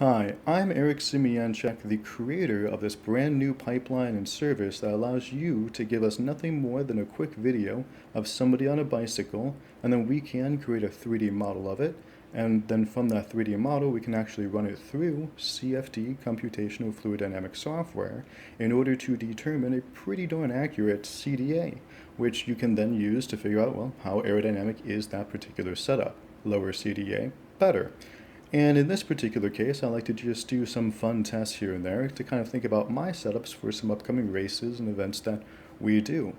Hi, I'm Eric Simianchek, the creator of this brand new pipeline and service that allows you to give us nothing more than a quick video of somebody on a bicycle, and then we can create a 3D model of it, and then from that 3D model we can actually run it through CFD, computational fluid dynamics software, in order to determine a pretty darn accurate CDA, which you can then use to figure out, well, how aerodynamic is that particular setup. Lower CDA, better. And in this particular case, I like to just do some fun tests here and there to kind of think about my setups for some upcoming races and events that we do.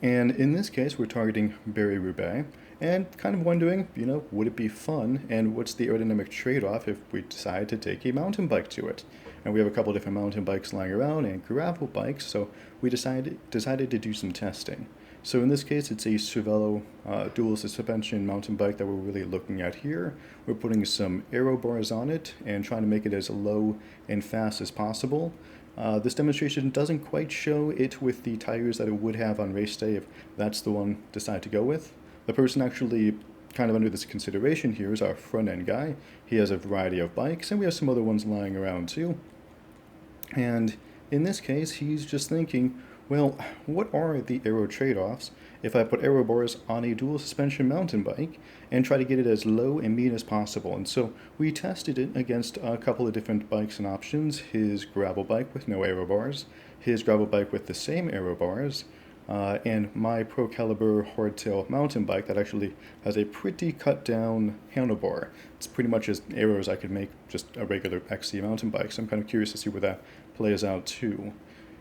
And in this case, we're targeting Barry-Roubaix and kind of wondering, would it be fun and what's the aerodynamic trade-off if we decide to take a mountain bike to it? And we have a couple different mountain bikes lying around and gravel bikes, so we decided to do some testing. So in this case, it's a Cervelo dual suspension mountain bike that we're really looking at here. We're putting some Aero bars on it and trying to make it as low and fast as possible. This demonstration doesn't quite show it with the tires that it would have on race day if that's the one decided to go with. The person actually kind of under this consideration here is our front end guy. He has a variety of bikes, and we have some other ones lying around too. And in this case, he's just thinking, well, what are the aero trade-offs if I put aero bars on a dual suspension mountain bike and try to get it as low and mean as possible? And so we tested it against a couple of different bikes and options. His gravel bike with no aero bars, his gravel bike with the same aero bars, and my Pro Caliber hardtail mountain bike that actually has a pretty cut down handlebar. It's pretty much as aero as I could make just a regular XC mountain bike, so I'm kind of curious to see where that plays out too.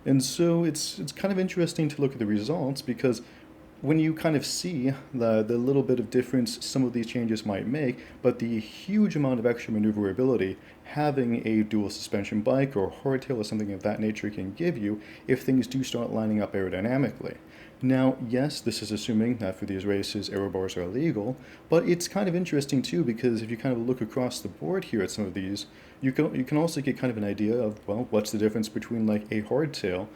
And so it's kind of interesting to look at the results, because when you kind of see the little bit of difference some of these changes might make, but the huge amount of extra maneuverability having a dual suspension bike or hardtail or something of that nature can give you if things do start lining up aerodynamically. Now, yes, this is assuming that for these races aero bars are illegal, but it's kind of interesting too, because if you kind of look across the board here at some of these, you can also get kind of an idea of, well, what's the difference between like a hardtail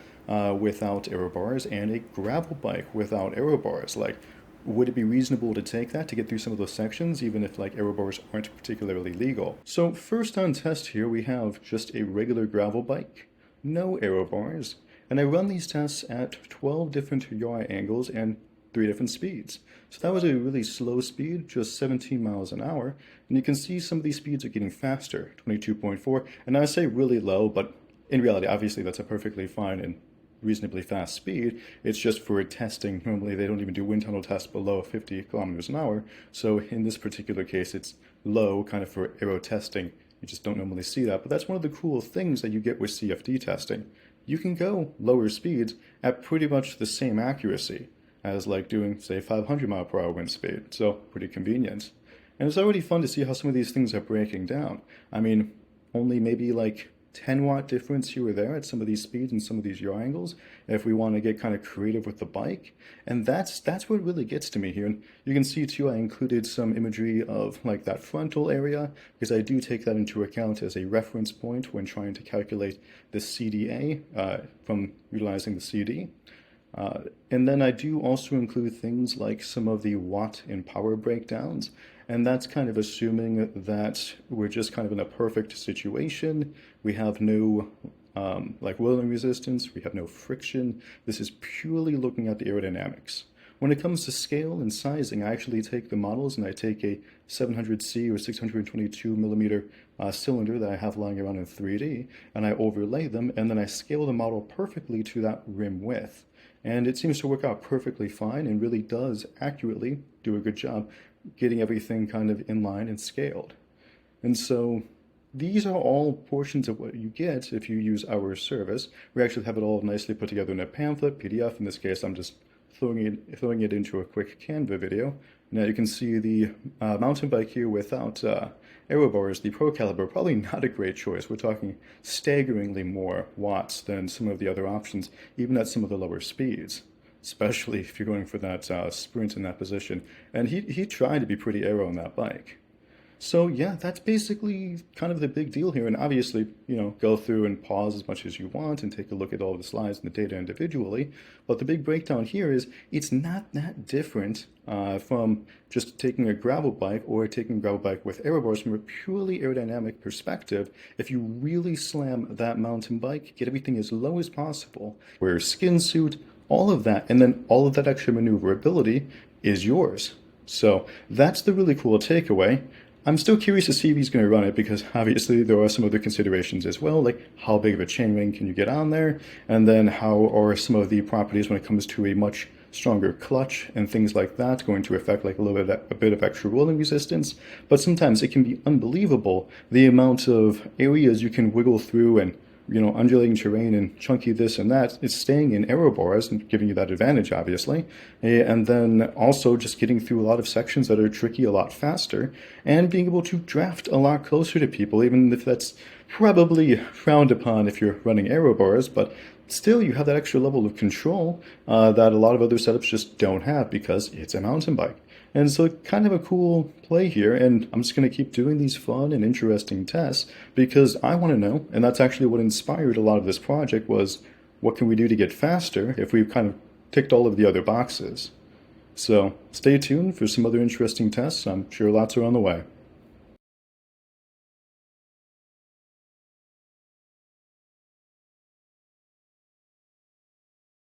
without aero bars and a gravel bike without aero bars. Like, would it be reasonable to take that to get through some of those sections, even if like aero bars aren't particularly legal? So first on test here, we have just a regular gravel bike, no aero bars, and I run these tests at 12 different yaw angles and 3 different speeds. So that was a really slow speed, just 17 miles an hour, and you can see some of these speeds are getting faster, 22.4, and I say really low, but in reality, obviously that's a perfectly fine and reasonably fast speed. It's just for testing. Normally they don't even do wind tunnel tests below 50 kilometers an hour, so in this particular case it's low kind of for aero testing. You just don't normally see that, but that's one of the cool things that you get with CFD testing. You can go lower speeds at pretty much the same accuracy as like doing, say, 500 mile per hour wind speed, so pretty convenient. And it's already fun to see how some of these things are breaking down. I mean, only maybe like 10-watt difference here or there at some of these speeds and some of these yaw angles if we want to get kind of creative with the bike. And that's what really gets to me here. And you can see too, I included some imagery of like that frontal area, because I do take that into account as a reference point when trying to calculate the CDA from utilizing the CD. And then I do also include things like some of the watt and power breakdowns, and that's kind of assuming that we're just kind of in a perfect situation. We have no like rolling resistance, we have no friction. This is purely looking at the aerodynamics. When it comes to scale and sizing, I actually take the models and I take a 700C or 622 millimeter cylinder that I have lying around in 3D, and I overlay them, and then I scale the model perfectly to that rim width. And it seems to work out perfectly fine and really does accurately do a good job getting everything kind of in line and scaled. And so these are all portions of what you get if you use our service. We actually have it all nicely put together in a pamphlet, PDF. In this case, I'm just throwing it into a quick Canva video. Now you can see the mountain bike here without aero bars, the Pro Caliber, probably not a great choice. We're talking staggeringly more watts than some of the other options, even at some of the lower speeds, especially if you're going for that sprint in that position. And he tried to be pretty aero on that bike. So yeah, that's basically kind of the big deal here. And obviously, go through and pause as much as you want and take a look at all the slides and the data individually. But the big breakdown here is it's not that different from just taking a gravel bike or taking a gravel bike with aero bars from a purely aerodynamic perspective. If you really slam that mountain bike, get everything as low as possible, wear a skin suit, all of that, and then all of that extra maneuverability is yours. So that's the really cool takeaway. I'm still curious to see if he's going to run it because obviously there are some other considerations as well, like how big of a chainring can you get on there, and then how are some of the properties when it comes to a much stronger clutch and things like that going to affect like a bit of extra rolling resistance. But sometimes it can be unbelievable the amount of areas you can wiggle through and undulating terrain and chunky this and that. It's staying in aero bars and giving you that advantage, obviously. And then also just getting through a lot of sections that are tricky a lot faster and being able to draft a lot closer to people, even if that's probably frowned upon if you're running aero bars, but still you have that extra level of control that a lot of other setups just don't have because it's a mountain bike. And so kind of a cool play here, and I'm just going to keep doing these fun and interesting tests because I want to know, and that's actually what inspired a lot of this project was what can we do to get faster if we've kind of ticked all of the other boxes. So stay tuned for some other interesting tests. I'm sure lots are on the way.